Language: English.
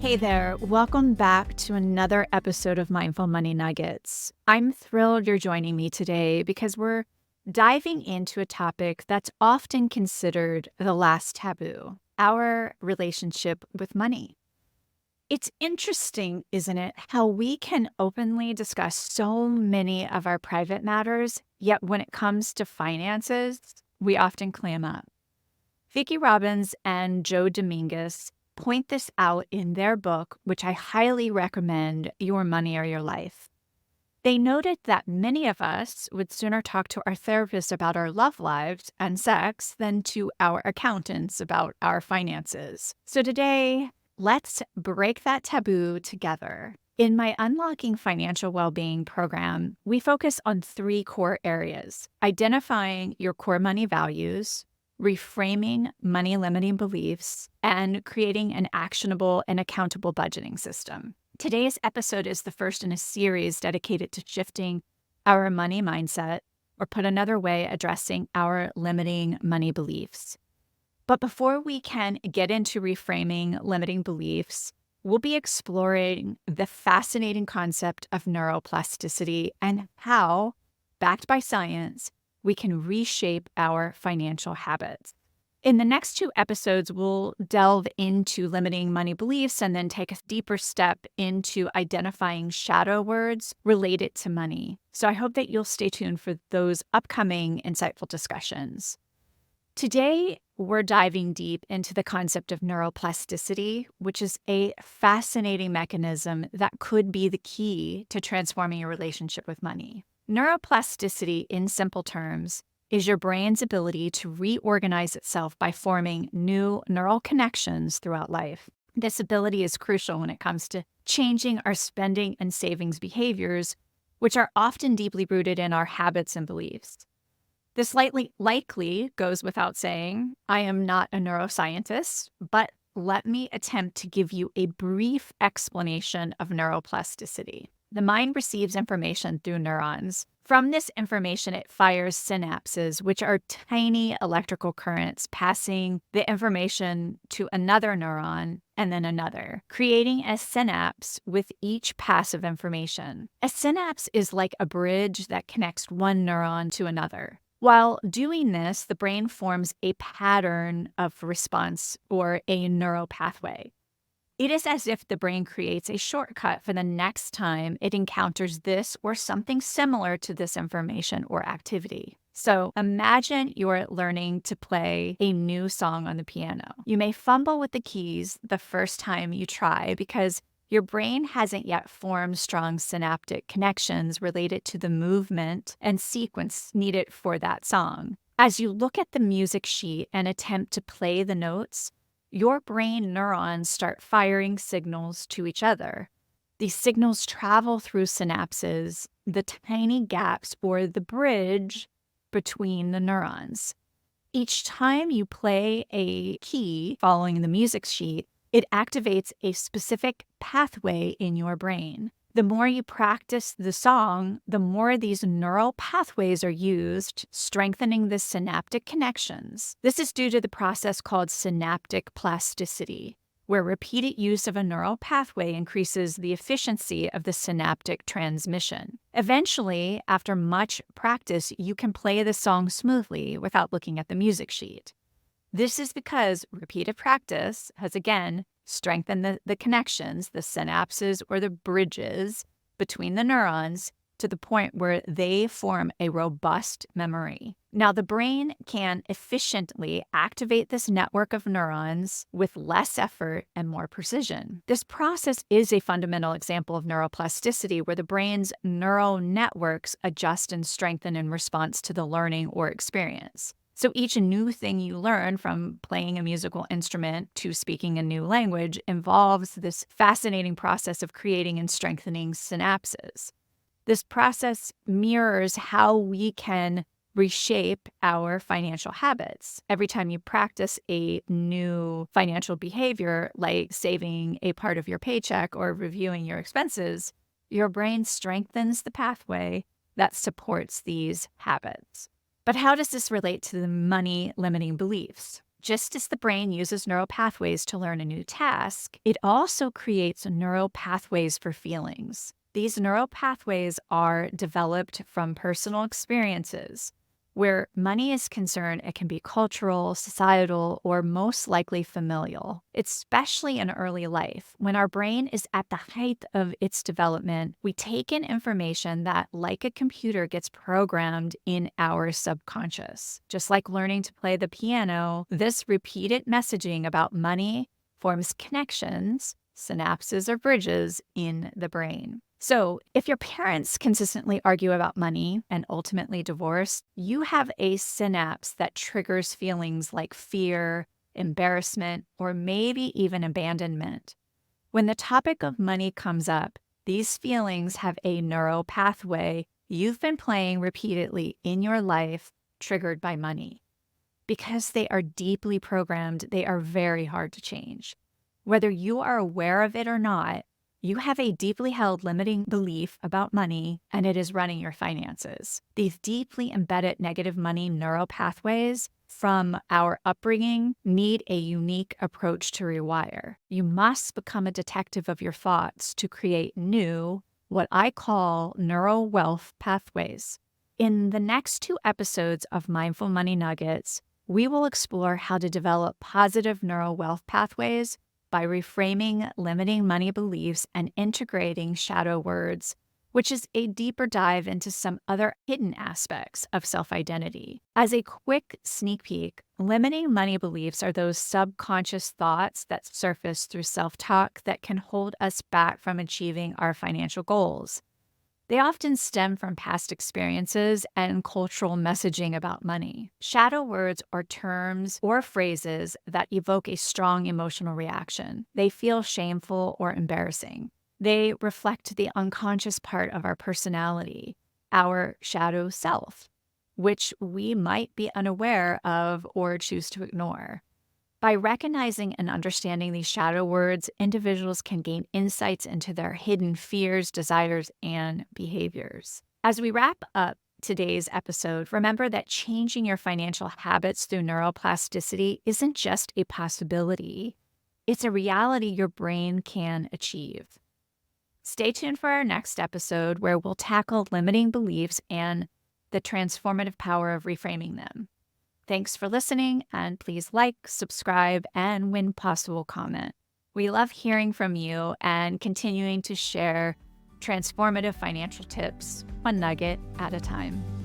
Hey there, welcome back to another episode of Mindful Money Nuggets. I'm thrilled you're joining me today because we're diving into a topic that's often considered the last taboo, our relationship with money. It's interesting, isn't it, how we can openly discuss so many of our private matters, yet when it comes to finances, we often clam up. Vicki Robbins and Joe Dominguez point this out in their book, which I highly recommend, Your Money or Your Life. They noted that many of us would sooner talk to our therapist about our love lives and sex than to our accountants about our finances. So today, let's break that taboo together. In my Unlocking Financial Wellbeing program, we focus on three core areas: identifying your core money values, reframing money-limiting beliefs, and creating an actionable and accountable budgeting system. Today's episode is the first in a series dedicated to shifting our money mindset, or put another way, addressing our limiting money beliefs. But before we can get into reframing limiting beliefs, we'll be exploring the fascinating concept of neuroplasticity and how, backed by science, we can reshape our financial habits. In the next two episodes, we'll delve into limiting money beliefs and then take a deeper step into identifying shadow words related to money. So I hope that you'll stay tuned for those upcoming insightful discussions. Today, we're diving deep into the concept of neuroplasticity, which is a fascinating mechanism that could be the key to transforming your relationship with money. Neuroplasticity, in simple terms, is your brain's ability to reorganize itself by forming new neural connections throughout life. This ability is crucial when it comes to changing our spending and savings behaviors, which are often deeply rooted in our habits and beliefs. This likely goes without saying. I am not a neuroscientist, but let me attempt to give you a brief explanation of neuroplasticity. The mind receives information through neurons. From this information, it fires synapses, which are tiny electrical currents passing the information to another neuron and then another, creating a synapse with each pass of information. A synapse is like a bridge that connects one neuron to another. While doing this, the brain forms a pattern of response, or a neural pathway. It is as if the brain creates a shortcut for the next time it encounters this or something similar to this information or activity. So imagine you're learning to play a new song on the piano. You may fumble with the keys the first time you try because your brain hasn't yet formed strong synaptic connections related to the movement and sequence needed for that song. As you look at the music sheet and attempt to play the notes, your brain neurons start firing signals to each other. These signals travel through synapses, the tiny gaps or the bridge between the neurons. Each time you play a key following the music sheet, it activates a specific pathway in your brain. The more you practice the song, the more these neural pathways are used, strengthening the synaptic connections. This is due to the process called synaptic plasticity, where repeated use of a neural pathway increases the efficiency of the synaptic transmission. Eventually, after much practice, you can play the song smoothly without looking at the music sheet. This is because repeated practice has, again, strengthened the connections, the synapses or the bridges between the neurons to the point where they form a robust memory. Now, the brain can efficiently activate this network of neurons with less effort and more precision. This process is a fundamental example of neuroplasticity, where the brain's neural networks adjust and strengthen in response to the learning or experience. So each new thing you learn, from playing a musical instrument to speaking a new language, involves this fascinating process of creating and strengthening synapses. This process mirrors how we can reshape our financial habits. Every time you practice a new financial behavior, like saving a part of your paycheck or reviewing your expenses, your brain strengthens the pathway that supports these habits. But how does this relate to the money-limiting beliefs? Just as the brain uses neural pathways to learn a new task, it also creates neural pathways for feelings. These neural pathways are developed from personal experiences. Where money is concerned, it can be cultural, societal, or most likely familial, especially in early life. When our brain is at the height of its development, we take in information that, like a computer, gets programmed in our subconscious. Just like learning to play the piano, this repeated messaging about money forms connections, synapses or bridges in the brain. So, if your parents consistently argue about money and ultimately divorce, you have a synapse that triggers feelings like fear, embarrassment, or maybe even abandonment. When the topic of money comes up, these feelings have a neural pathway you've been playing repeatedly in your life triggered by money. Because they are deeply programmed, they are very hard to change. Whether you are aware of it or not, you have a deeply held limiting belief about money, and it is running your finances. These deeply embedded negative money neural pathways from our upbringing need a unique approach to rewire. You must become a detective of your thoughts to create new, what I call neural wealth pathways. In the next 2 episodes of Mindful Money Nuggets, we will explore how to develop positive neural wealth pathways by reframing limiting money beliefs and integrating shadow words, which is a deeper dive into some other hidden aspects of self-identity. As a quick sneak peek, limiting money beliefs are those subconscious thoughts that surface through self-talk that can hold us back from achieving our financial goals. They often stem from past experiences and cultural messaging about money. Shadow words are terms or phrases that evoke a strong emotional reaction. They feel shameful or embarrassing. They reflect the unconscious part of our personality, our shadow self, which we might be unaware of or choose to ignore. By recognizing and understanding these shadow words, individuals can gain insights into their hidden fears, desires, and behaviors. As we wrap up today's episode, remember that changing your financial habits through neuroplasticity isn't just a possibility, it's a reality your brain can achieve. Stay tuned for our next episode where we'll tackle limiting beliefs and the transformative power of reframing them. Thanks for listening, and please like, subscribe, and when possible, comment. We love hearing from you and continuing to share transformative financial tips, one nugget at a time.